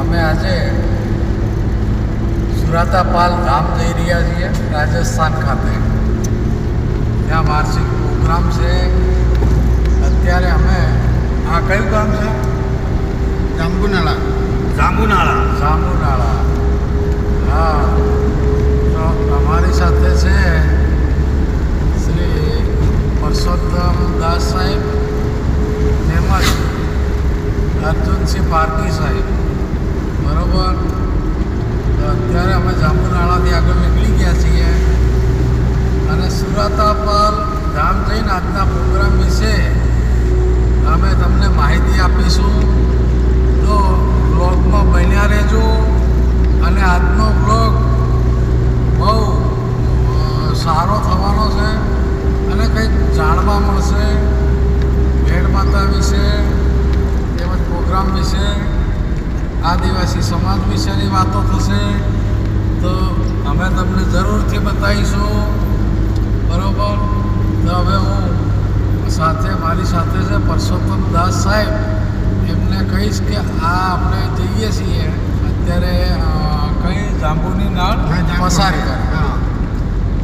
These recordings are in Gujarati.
અમે આજે સુરાતાપાલ ધામ જઈ રહ્યા છીએ રાજસ્થાન ખાતે. ત્યાં વાર્ષિક પ્રોગ્રામ છે. અત્યારે અમે આ કયું ગામ છે? જાંબુનાળા. હા, તો અમારી સાથે છે શ્રી પરસોત્તમ દાસ સાહેબ તેમજ અર્જુનસિંહ પારકી સાહેબ. બરાબર. તો અત્યારે અમે જાંબુનાળાથી આગળ નીકળી ગયા છીએ અને સુરાતાપાલ ધામ જઈને આજના પ્રોગ્રામ વિશે અમે તમને માહિતી આપીશું. તો બ્લોગમાં બન્યા રહેજો અને આજનો બ્લોગ બહુ સારો થવાનો છે અને કંઈક જાણવા મળશે ભેડ માતા વિશે તેમજ પ્રોગ્રામ વિશે, આદિવાસી સમાજ વિશેની વાતો થશે. તો અમે તમને જરૂરથી બતાવીશું. બરાબર. તો હવે હું મારી સાથે છે પરસોત્તમ દાસ સાહેબ. એમને કહીશ કે આ આપણે જઈએ છીએ અત્યારે કઈ જાંબુની નાળ પસાર કરે.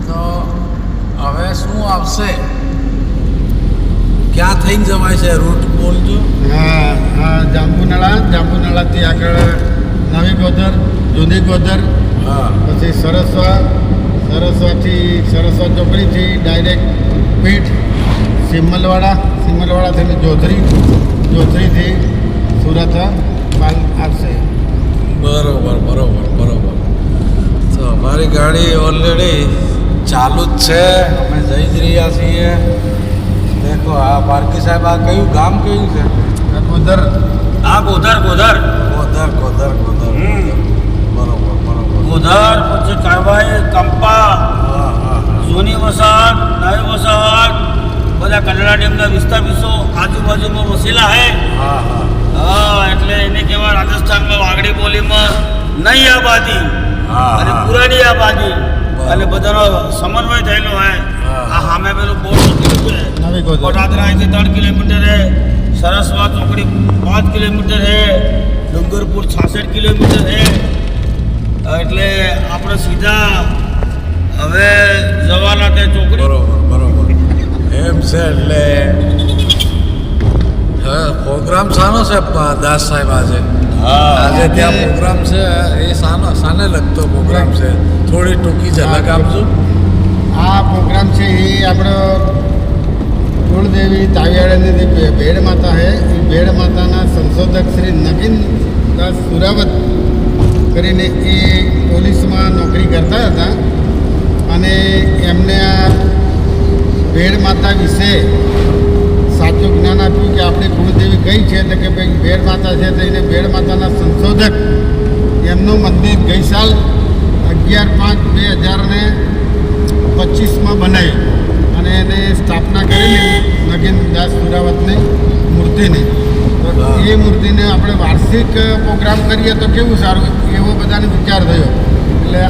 તો હવે શું આવશે, ક્યાં થઈને જવાય છે, રૂટ બોલજો. જાંબુનાળાથી આગળ નવી ગોદર, જૂની ગોદર, પછી સરસવાથી સરસવા ચોકડીથી ડાયરેક્ટ પીઠ સિમલવાડાથી જોધરીથી સુરાતાપાલ આવશે. બરોબર. તો અમારી ગાડી ઓલરેડી ચાલુ જ છે. અમે જઈ જ રહ્યા છીએ. દેખો આ પારકી સાહેબ, આ કયું ગામ કયું છે? ગોદર. ગોદર. ગોદર. ગોદર પછી કારવાઈ, કંપા, જૂની વસાહત, નવી વસાહત, બધા કંડલા ડેમના વિસ્તાર આજુબાજુમાં વસેલા હે. એટલે એને કહેવાય રાજસ્થાનમાં વાગડી બોલીમાં નઈ આબાદી અને પુરાની આબાદી અને બધાનો સમન્વય થયેલો હોય. આ સામે પેલું બોર્ડ કોટાદરા અહીંથી 3 કિલોમીટર હે, સરસવા ચોકડી 5 કિલોમીટર હે, ડુંગરપુર 66 કિલોમીટર હે. એટલે આપણે સીધા હવે જવાના તે ચોકડી. બરોબર એમ છે. એટલે પ્રોગ્રામ શાનો છે દાસ સાહેબ આજે? આજે ત્યાં પ્રોગ્રામ છે એ શાને લગતો પ્રોગ્રામ છે? થોડી ટૂંકી ઝલક આપજો. આ પ્રોગ્રામ છે એ આપણો કુળદેવી તાવિયાડાની જે ભેડ માતા છે એ ભેડ માતાના સંશોધક શ્રી નગીન દાસ સુરાવત કરીને એ પોલીસમાં નોકરી કરતા હતા અને એમને આ ભેડ માતા વિશે સાચું જ્ઞાન આપ્યું કે આપણી કુળદેવી કઈ છે. તો કે ભાઈ ભેડ માતા છે. તો એને ભેડ માતાના સંશોધક એમનું મંદિર ગઈ સાલ 11/5/2025 બનાવ્યું અને એને સ્થાપના કરેલી નગીન દાસ સુરાવતની મૂર્તિની. તો એ મૂર્તિને આપણે વાર્ષિક પ્રોગ્રામ કરીએ તો કેવું સારું, એવો બધાને વિચાર થયો. એટલે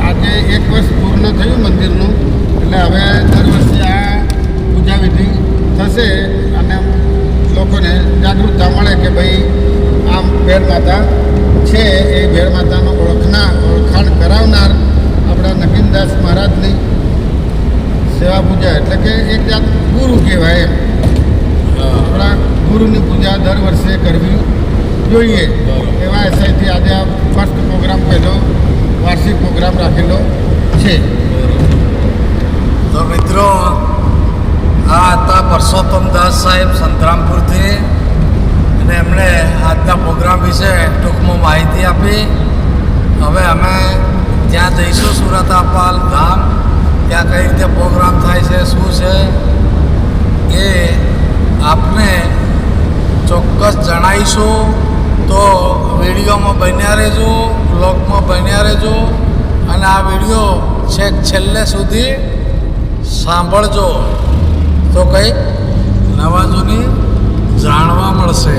આજે 1 વર્ષ પૂર્ણ થયું મંદિરનું. એટલે હવે દર વર્ષે આ પૂજા વિધિ થશે અને લોકોને જાગૃતતા મળે કે ભાઈ આમ ભેડ માતા છે. એ ભેડ માતાનો ઓળખાણ કરાવનાર આપણા નગીનદાસ મહારાજની સેવા પૂજા એટલે કે એક જાત ગુરુ કહેવાય. એમ આપણા ગુરુની પૂજા દર વર્ષે કરવી જોઈએ. એવા એસઆઈથી આજે આ ફર્સ્ટ પ્રોગ્રામ પહેલો વાર્ષિક પ્રોગ્રામ રાખેલો છે. તો મિત્રો, આ હતા પરસોત્તમ દાસ સાહેબ સંતરામપુરથી અને એમણે આજના પ્રોગ્રામ વિશે ટૂંકમાં માહિતી આપી. હવે અમે ત્યાં જઈશું સુરાતાપાલ ધામ. ત્યાં કઈ રીતે પ્રોગ્રામ થાય છે, શું છે એ આપને ચોક્કસ જણાવીશું. તો વિડીયોમાં બન્યા રહેજો, બ્લોગમાં બન્યા રહેજો અને આ વિડીયો છેલ્લે સુધી સાંભળજો. તો કંઈક નવા જૂની જાણવા મળશે.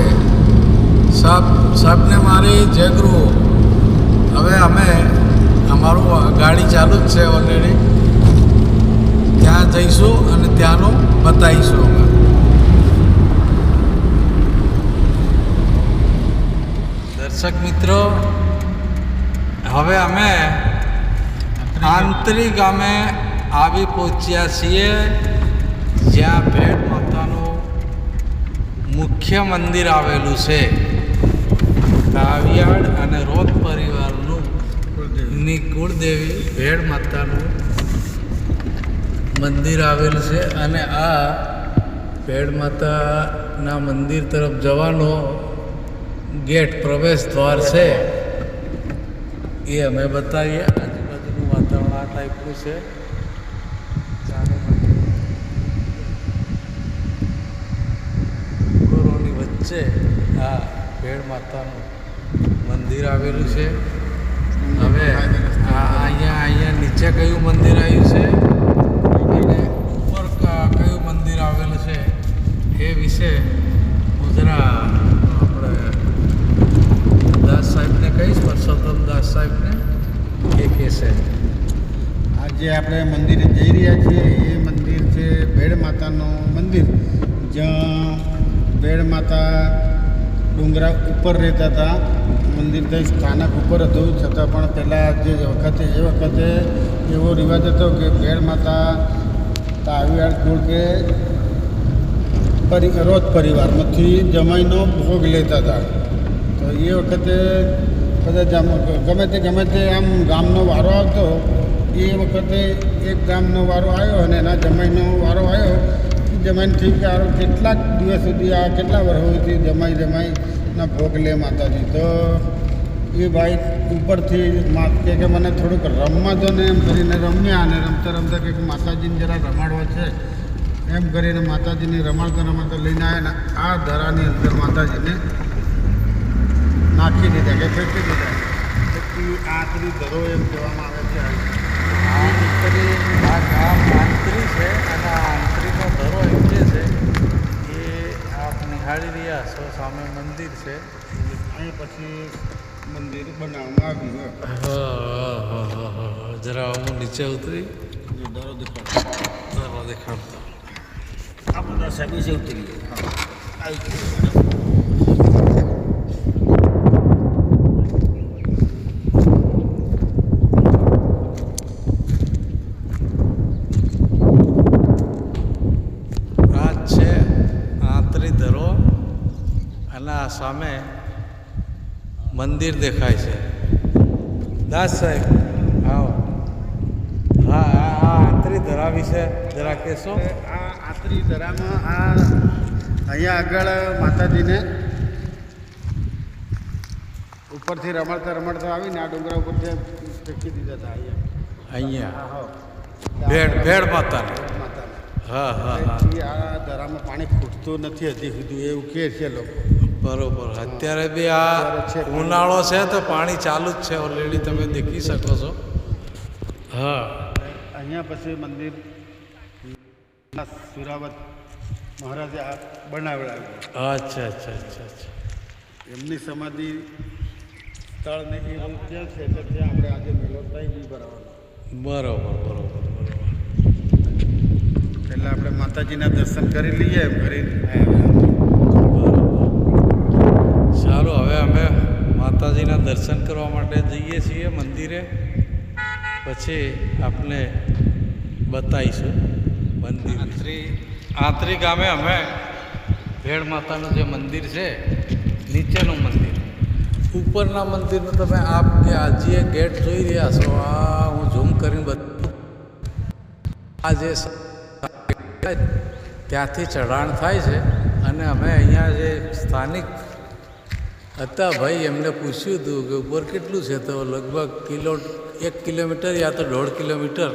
સાહેબને મારી જય ગુરુ. હવે અમે અમારું ગાડી ચાલુ જ છે ઓલરેડી. ત્યાં જઈશું અને ત્યાંનું બતાવીશું અમે. દર્શક મિત્રો, હવે અમે આંતરી ગામે આવી પહોંચ્યા છીએ, જ્યાં ભેડ માતાનું મુખ્ય મંદિર આવેલું છે. કાવિયાડ અને રોત પરિવારનું ની કુળદેવી ભેડ માતાનું મંદિર આવેલું છે. અને આ ભેડ માતાના મંદિર તરફ જવાનો ગેટ પ્રવેશ દ્વાર છે, એ અમે બતાવીએ. આજુબાજુનું વાતાવરણ આ ટાઈપનું છે. ડુંગરોની વચ્ચે આ ભેડ માતાનું મંદિર આવેલું છે. હવે અહીંયા નીચે કયું મંદિર આવ્યું છે અને ઉપર કયું મંદિર આવેલું છે એ વિશે હું જરા આપણે દાસ સાહેબને કહીશ, પરસોત્તમ દાસ સાહેબને એ કહેશે. આજે આપણે મંદિરે જઈ રહ્યા છીએ એ મંદિર છે ભેડ માતાનું મંદિર, જ્યાં ભેડ માતા ડુંગરા ઉપર રહેતા હતા. મંદિર તો સ્થાનક ઉપર હતું, છતાં પણ પહેલાં એ વખતે એવો રિવાજ હતો કે ભેડ માતા કાવિયાડ કુળ કે રોત પરિવારમાંથી જમાઈનો ભોગ લેતા હતા. તો એ વખતે બધા ગમે તે આમ ગામનો વારો આવતો, એ વખતે એક ગામનો વારો આવ્યો અને એના જમાઈનો વારો આવ્યો. જમાઈનથી કે આ કેટલાક દિવસ સુધી આ કેટલા વર્ષોથી જમાઈના ભોગ લે માતાજી. તો એ ભાઈ ઉપરથી કે મને થોડુંક રમવા દો ને એમ કરીને રમ્યા, અને રમતા રમતા કંઈક માતાજીને જરા રમાડવા છે એમ કરીને માતાજીને રમાડતા લઈને આવ્યા ને આ ધરાની અંદર માતાજીને નાખી દીધા કે ફેંકી દીધા. પછી આંતરી ધરો એમ કહેવામાં આવે છે. આ ગામ આંતરી છે અને આ આંતરીનો ધરો એમ જે છે એ આપ નિહાળી રહ્યા છો, સામે મંદિર છે. અહીં પછી મંદિર બનાવવામાં આવ્યું. જરા હું નીચે ઉતરી ધરો દેખાડતો. આ બધા સાહેબી છે ઉતરી આ છે આંતરી ધરો અને આ સામે મંદિર દેખાય છે. દાસ સાહેબ આવો. હા, આ આંતરી ધરા વિશે જરા કહેશો? આ આંતરી ધરામાં અહીંયા આગળ માતાજીને ઉપરથી રમાડતા આવીને આ ડુંગરા ઉપરથી ફેંકી દીધા હતા. અહીંયા ભેડ માતાને. હા હા હા. આ ધરામાં પાણી ખૂટતું નથી હજી સુધી એવું કહે છે લોકો. બરોબર. અત્યારે બી આ ઉનાળો છે તો પાણી ચાલુ જ છે ઓલરેડી, તમે દેખી શકો છો. હા, અહીંયા પછી મંદિર સુરાવત મહારાજે બનાવડાવ્યું. અચ્છા અચ્છા અચ્છા અચ્છા. એમની સમાધિ સ્થળને એ બધું ત્યાં છે, એટલે ત્યાં આપણે આજે મેળો થાય બી ભરાવાનો. બરોબર બરોબર બરોબર. પહેલાં આપણે માતાજીના દર્શન કરી લઈએ એમ કરી. ચાલો, હવે અમે માતાજીના દર્શન કરવા માટે જઈએ છીએ મંદિરે, પછી આપને બતાવીશું મંદિર. આંતરી ગામે અમે ભેડ માતાનું જે મંદિર છે, નીચેનું મંદિર, ઉપરના મંદિરનું તમે આપ કે આજે ગેટ જોઈ રહ્યા છો, આ હું ઝૂમ કરીને બતાવું. આ જે ત્યાંથી ચઢાણ થાય છે, અને અમે અહીંયા જે સ્થાનિક હતા ભાઈ એમને પૂછ્યું હતું કે ઉપર કેટલું છે, તો લગભગ 1 કિલોમીટર યા તો 1.5 કિલોમીટર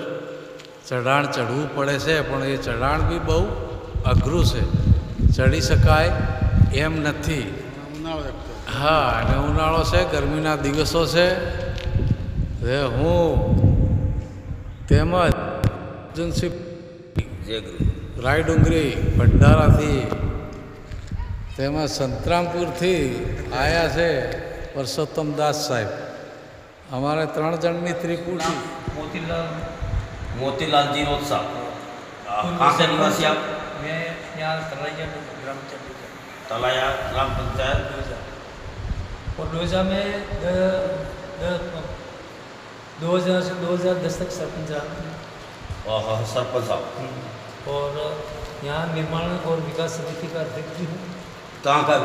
ચઢાણ ચઢવું પડે છે. પણ એ ચઢાણ બી બહુ અઘરું છે, ચડી શકાય એમ નથી. ઉનાળો. હા, અને ઉનાળો છે, ગરમીના દિવસો છે. હું તેમજ એજન્સી રાયડુંગરી ભંડારાથી તેમજ સંતરામપુરથી આવ્યા છે પરસોત્તમ દાસ સાહેબ. અમારે 3 જણની ત્રિપુટી. મોતીલાલજી રોત્સા. कहाँ से निवासी आप? मैं यहाँ तलाया ग्राम पंचायत तलाया ग्राम पंचायत और लोजा में 2000 से 2010 तक सरपंच रहा। हाँ सरपंच साहब। और यहाँ निर्माण और विकास समिति का अध्यक्ष भी हूँ। कहाँ का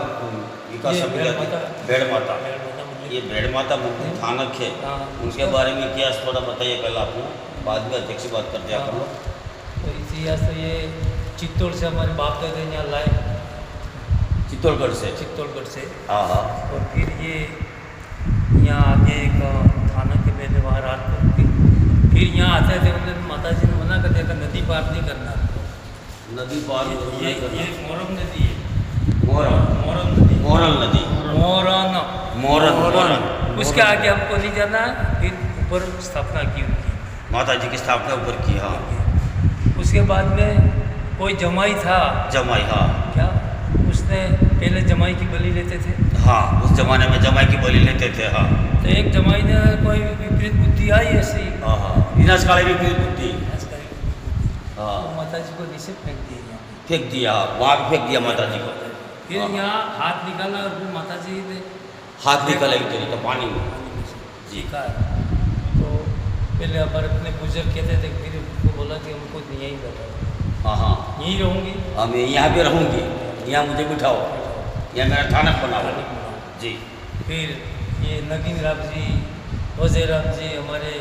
विकास ये समिति? भेड़ माता। भेड़ माता। भेड़ माता मंदिर। ये भेड़ माता मुक्ति थानक है, हाँ। उनके बारे में इतिहास थोड़ा बताइए पहले आपको, बाद में अध्यक्ष से बात करते हैं हाँ, आप। तो इतिहास तो ये चित्तौड़ से हमारे बाप दादा यहाँ लाए, चित्तौड़गढ़ से। चित्तौड़गढ़ से। हाँ हाँ। और फिर ये यहाँ आके एक थाना के पहले वहाँ रात को रुकी। फिर यहाँ आते थे, उन्होंने माता जी ने मना कर दिया कि नदी पार नहीं करना। नदी पार ये मोरम नदी है। मोरम मोरम नदी। मोरल नदी। मोरन। मोरन मोरन। उसके आगे हमको नहीं जाना। फिर ऊपर स्थापना की उनकी, माता जी की स्थापना ऊपर की। हाँ। उसके बाद में कोई जमाई था, जमाई। हाँ क्या उसने पहले जमाई की बलि लेते थे। हाँ, उस जमाने में जमाई की बलि लेते थे। हाँ। तो एक जमाई ने कोई विपरीत बुद्धि आई ऐसी, हाँ हाँ, विनाशकाली विपरीत बुद्धि। हाँ, तो माता जी को नीचे फेंक दिया यहाँ पे। फेंक दिया वहाँ पे, फेंक दिया माता जी को। फिर हाँ। यहाँ हाथ निकाला और वो माता जी ने हाथ निकालेंगे तो पानी में। जी। सीखा। तो पहले हमारे अपने बुजुर्ग कहते थे, फिर उनको बोला कि हमको यहीं बैठा, हाँ हाँ, यहीं रहूँगी। हाँ मैं यहाँ पे रहूँगी, यहाँ मुझे बिठाओ, यहाँ मेरा थानक बनाओ। जी। फिर ये नगीन राम जी, वज़ीर राम जी, हमारे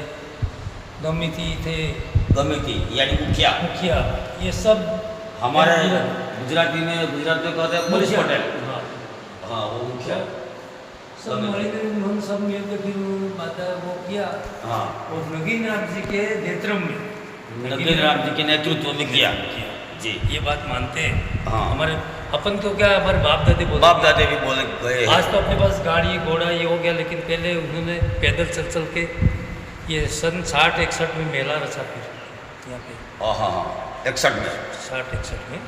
दमिती थे, कमेटी यानी मुखिया। मुखिया, ये सब हमारे गुजरात में कहते हैं पुलिस पटेल। हाँ, हाँ वो मुखिया। सब मिलकर उन्होंने सब मिलकर फिर माता वो किया। हाँ, और नगीन राम जी के नेतृत्व में, नगीन राम जी के नेतृत्व में किया। जी। ये बात मानते हैं। हाँ। हमारे अपन तो क्या, हमारे बाप दादे बोलते बाप दादे भी बोले गए। आज तो अपने पास गाड़ी घोड़ा ये हो गया, लेकिन पहले उन्होंने पैदल चल चल के ये सन 60-61 में मेला रचा फिर यहाँ पे। हाँ हाँ हाँ, 61 में। 60-61 में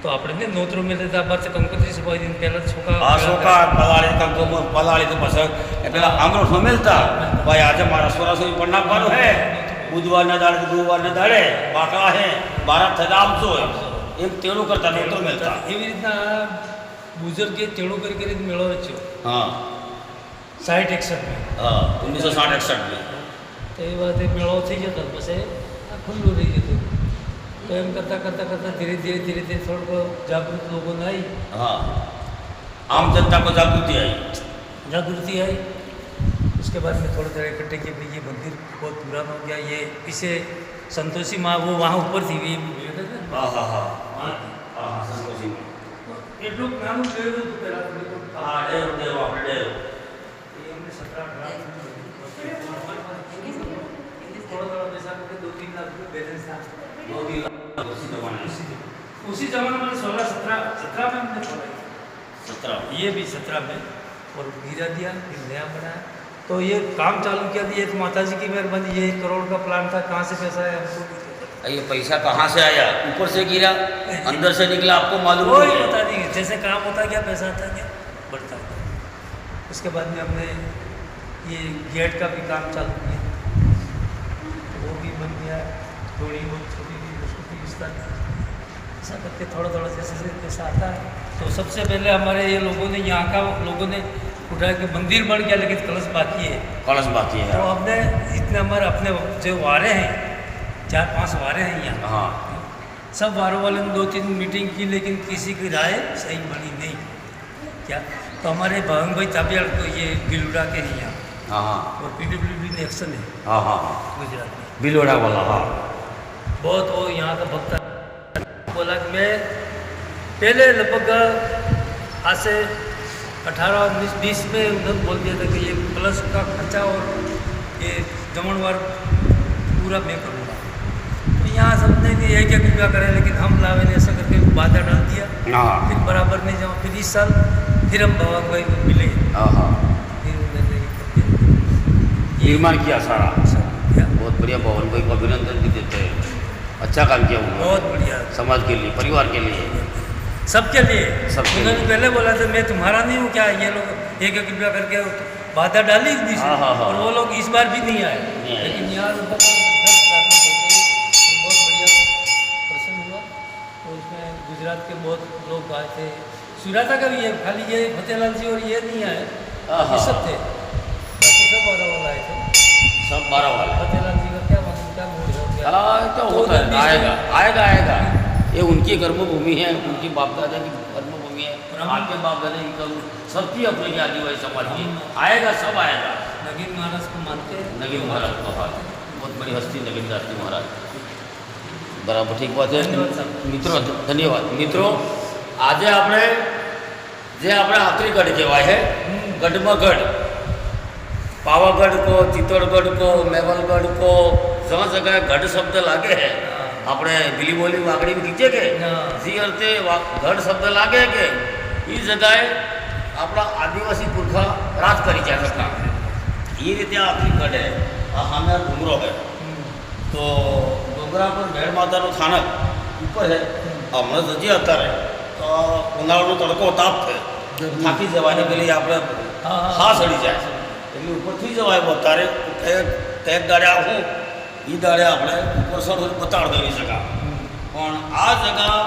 तो આપણે નોતરું મેલે હતા બાર કંકોત્રી સભાઈ દિન પહેલા છોકા આ છોકરા પલાળી કંકો પલાળી તો પછી પેલા આમરો સમેલતા ભાઈ આજે મારા સોરાસોરી પણ નાખવાનું હે, બુધવાર ના દાડે ગુરુવાર ના દાડે બાકડા હે, બારા થતા આવજો એમ તેડું કરતા નોતર મેલતા. એવી રીતના બુઝુર્ગે તેડું કરી કરીને મેળો રચ્યો હા 60-61 में. હા 1960-61 में. તો એ વાતે મેળો થઈ જતો પછી આ ખુલ્લું રહી જતું. तो एम करता करता करता धीरे धीरे थोड़ा जागृत लोगों ने आई. हाँ आम जनता को जागृति आई. उसके बाद में थोड़ा थोड़ा इकट्ठे किए भाई ये मंदिर बहुत पुराना हो गया, ये पीछे संतोषी माँ वो वहाँ ऊपर थी भी. हाँ हाँ हाँ हाँ संतोषी माँ. એટલું નાનું જોયું હતું પહેલાં हाँ डेरो डेरो આપણે डेरो એ અમને 17-18 थोड़ा पैसा करके 2-3 लाख रुपये बैलेंस था. 2-3 लाख उसी जमाने में. उसी जमाने में 16-17 में हमने खोला 17 ये भी 17 में और गिरा दिया, फिर नया बनाया. तो ये काम चालू किया था. ये तो माता जी की मेहरबानी. ये 1 करोड़ का प्लान था. कहाँ से पैसा है हमको नहीं पता. ये पैसा कहाँ से आया? ऊपर से गिरा, अंदर से निकला, आपको मालूम कोई नहीं है? पता नहीं. जैसे काम होता गया पैसा आता गया बढ़ता गया. उसके बाद में हमने ये गेट का भी काम चालू किया, वो भी बन गया. थोड़ी बहुत छोटी छोटी विस्तार ऐसा करके थोड़ा थोड़ा जैसे जैसे पैसा आता है. तो सबसे पहले हमारे ये लोगों ने, यहाँ का लोगों ने उठाया कि मंदिर बन गया लेकिन कलश बाकी है. कलश बाकी है. तो हमने इतने हमारे अपने जो वारे हैं 4-5 वारे हैं यहाँ, हाँ सब वारों वाले ने 2-3 मीटिंग की लेकिन किसी की राय सही बनी नहीं. क्या तो हमारे भवन भाई ताबियाड़ को ये बिलुड़ा के हैं यहाँ, हाँ हाँ और PWD ने एक्शन है हाँ हाँ हाँ गुजरात में. बिलोड़ा वाला. हाँ बहुत वो यहाँ का भक्त बोला कि मैं पहले लगभग आज से 18-19-20 में उन्होंने बोल दिया था कि ये प्लस का खर्चा और ये जमणवार पूरा मैं करूँगा. तो यहाँ सबने ये क्या कृपया करें, लेकिन हम लावे ने ऐसा करके बाधा डाल दिया. हाँ फिर बराबर नहीं जमा. फिर इस साल फिर हम भगवान भाई को मिले. हाँ हाँ फिर उन्होंने निर्माण किया सारा. किया. बहुत बढ़िया. भवन भाई को अभिनंदन भी देते हैं. अच्छा काम किया उन्होंने बहुत बढ़िया समाज के लिए, परिवार के लिए. सबके लिए. सबके उन्होंने लिए. पहले बोला था मैं तुम्हारा नहीं हूँ क्या, ये लोग एक कृपया करके बाधा डाली एक दूसरे. हाँ, हाँ, हाँ. और वो लोग इस बार भी नहीं आए. नहीं आए. लेकिन यहाँ लगभग 10 आदमी थे, तो बहुत बढ़िया प्रसन्न हुआ. तो उसमें गुजरात के बहुत लोग आए थे. सुराता का भी है, खाली ये फतेहलाल जी और ये नहीं आए. हाँ, ये हाँ। सब थे, बाकी सब बारह वाला आए थे। सब 12 वाले। फतेहलाल जी का क्या मतलब क्या मूड है उनका? हाँ तो होता है, आएगा आएगा आएगा। ये उनकी कर्मभूमि है, उनकी बाप दादा की कर्मभूमि है, आपके बाप दादा की कर्म, सबकी अपनी आदिवासी समाज की आएगा, सब आएगा। नगीन महाराज को मानते हैं। नगीन महाराज को, हाँ, बहुत बड़ी हस्ती नगीन दास जी महाराज। बराबर ठीक बात है धन्यवाद साहब। મિત્રો, ધન્યવાદ મિત્રો। આજે આપણે જે આપણે આખરી ગઢ કહેવાય છે, ગઢમાં ગઢ, પાવાગઢ को चित्तौड़गढ़ को मेवलगढ़ को जहाँ जगह गढ़ शब्द लागे है, આપણે દિલી બોલી વાગડી કીધે કે જી અર્થે ગઢ શબ્દ લાગે કે એ જગાએ આપણા આદિવાસી પુરખા રાજ કરી જાય હતા, એ રીતે આખરી ગઢ है। આ સામે ડુંગરો है, तो डोंगरा पर भेड़ माता स्थानक ऊपर है। हमें जजी आता रहे तो उनाळो तड़को ताप थे, थाकी जवाने के लिए આપણે હા સડી જાય એટલે ઉપરથી જવાય બતારે એક દાડે આવું એ દાડે આપણે ઉપર સર બતાડ દઈ શકા। પણ આ જગા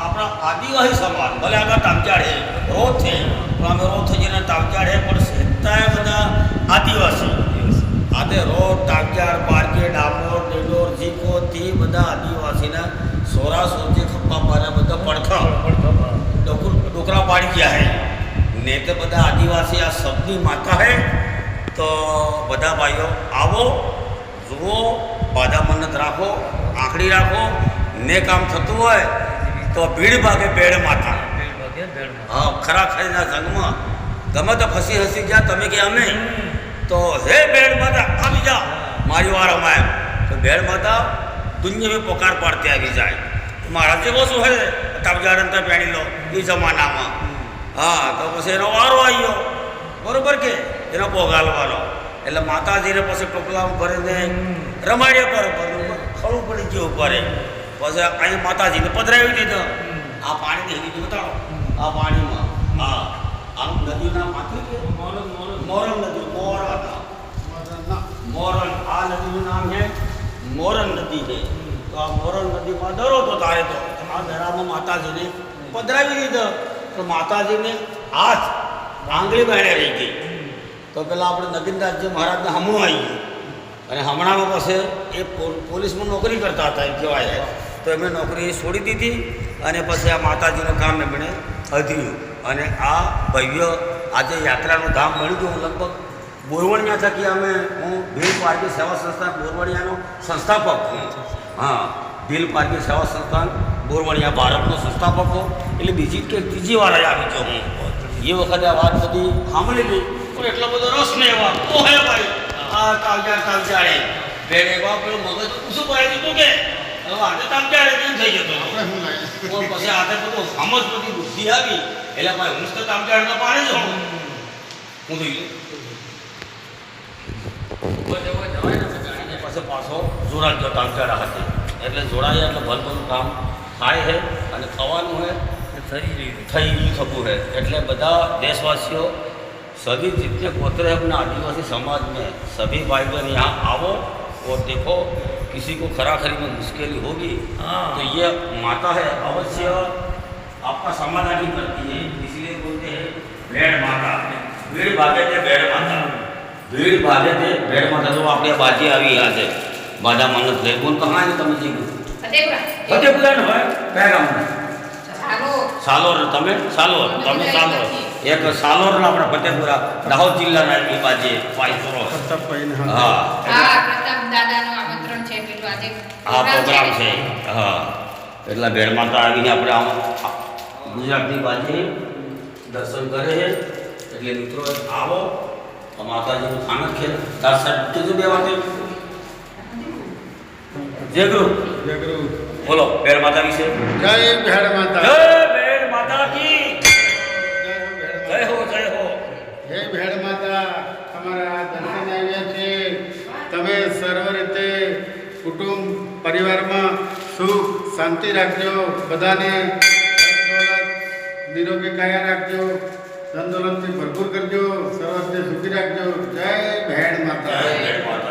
આપણા આદિવાસી સમાજ ભલે આગળ તામચાડે રોજ છે, પણ અમે રોજ થઈ જઈને તામચાડે પણ સહેતાય બધા આદિવાસી આદે રોડ ટાંક્યાર પારકે ડામોર ડેડોર જીકો થી બધા આદિવાસીના સોરા સોચે ખપ્પા પાડ્યા, બધા પડખા ડોકરા પાડી ગયા હે ને તે બધા આદિવાસી આ શબ્દની માતા હે। તો બધા ભાઈઓ આવો, જુઓ, બાધા મન્નત રાખો, આંકડી રાખો ને કામ થતું હોય તો ભીડ ભાગે બેડ માતા। पेड़ भागे पेड़ में। हाँ, खरा खरीना जंगमा गमे तो फसी हसी गया तमे के अमे तो हे भेड़ माता આવી જા મારી વાર અમાય તો भेड़ माता दुनिया में पुकार पाड़ते આવી જાય। તો મારા જેવો શું હે તબજારંતા પેણી લો એ જમાનામાં। હા તો પછી એનો વારો આવ્યો, બરોબર કે એનો પોગાલવાનો એટલે માતાજીને પછી ટોપલામાં ભરીને રમાડ્યા પર ખડું પડી ગયું ઉપર, પછી અહીં માતાજીને પધરાવી દીધો। આ પાણીની હેલી બતાડો, આ પાણીમાં હા આમ નદીના માથે કે મોરન નદી, મોરન આ નદીનું નામ છે મોરન નદી છે। તો આ મોરન નદીમાં ડરો તો તારે તો આ દરામાં માતાજીને પધરાવી દીધો તો માતાજીને હાથ આંગળી બાળે રહી ગઈ। તો પેલા આપણે નગીનદાસજી મહારાજને હમણું આવી ગયું અને હમણાંમાં પાસે એ પોલીસમાં નોકરી કરતા હતા એમ કહેવાય છે। તો એમણે નોકરી છોડી દીધી અને પછી આ માતાજીનું કામ એમણે અધર્યું અને આ ભવ્ય આજે યાત્રાનું ધામ બની ગયું। લગભગ બોરવણિયા થકી અમે હું ભીલ પાર્ટી સેવા સંસ્થાન બોરવણિયાનો સંસ્થાપક છું। હા, ભીલ પાર્ટી સેવા સંસ્થાન બોરવણિયા ભારતનો સંસ્થાપક છું, એટલે બીજી કે ત્રીજી વાર આવી ગયો હું। એ વખતે આ વાત બધી સાંભળી હતી પણ એટલો બધો રસ નહીં એવા ઓહે ભાઈ આ તામચાડે ભેડે બાપ પેલું મગજ શું પાડી દીધું કે હવે આજે તામચાડે કેમ થઈ જતો પણ પછી આજે બધું સમજ બધી બુદ્ધિ આવી એટલે ભાઈ હું તો તામચાડે પાડે જ હું થઈ ગયું। પછી પાછો જોડા જો તામચાડા હતી એટલે જોડાયા એટલે ભલભલું કામ થાય છે અને થવાનું હોય થઈ થતું है। એટલે બધા देशवासियों सभी जितने गोत्र है अपने आदिवासी समाज में सभी भाई बहन यहाँ आओ और देखो, किसी को खरा खरी में मुश्किल होगी तो ये माता है अवश्य आपका समाधान ही करती है। इसलिए बोलते हैं भेड़ माता, भीड़ भागे थे भेड़ माता, भीड़ भागे थे भेड़ माता। तो आपके बाजी આવી यहाँ से बाजा मन्नत ले बोल कहाँ है તમે जी फतेहपुरा है पैगाम सालोर તમે સાલોર એક સાલોર આપણા ફતેપુરા દાહોદ જિલ્લાના એ બાજે પાયસરો હા પ્રતાપ દાદાનું આમંત્રણ છે પેલું આજે આ પ્રોગ્રામ છે। હા એટલા ભેળ માતા આવીને આપણે આમ ગુજરાતની બાજે દર્શન કરે છે એટલે મિત્રો આવો માતાજીનું સ્થાનક છે। દર્શન કીધું બે વાતે જય ગુરુ બોલો ભેળ માતા વિશે। જય ભેડ માતા, જય ભેળ માતા की જય હો જય હો। હે ભેડ માતા, તમારા દર્શન આવ્યા છે। તમે સર્વ રીતે કુટુંબ પરિવારમાં સુખ શાંતિ રાખજો, બધાને નિરોગી કાયા રાખજો, ધન દોલતથી ભરપૂર કરજો, સર્વ રીતે સુખી રાખજો। જય ભેડ માતા। જય ભેળ માતા।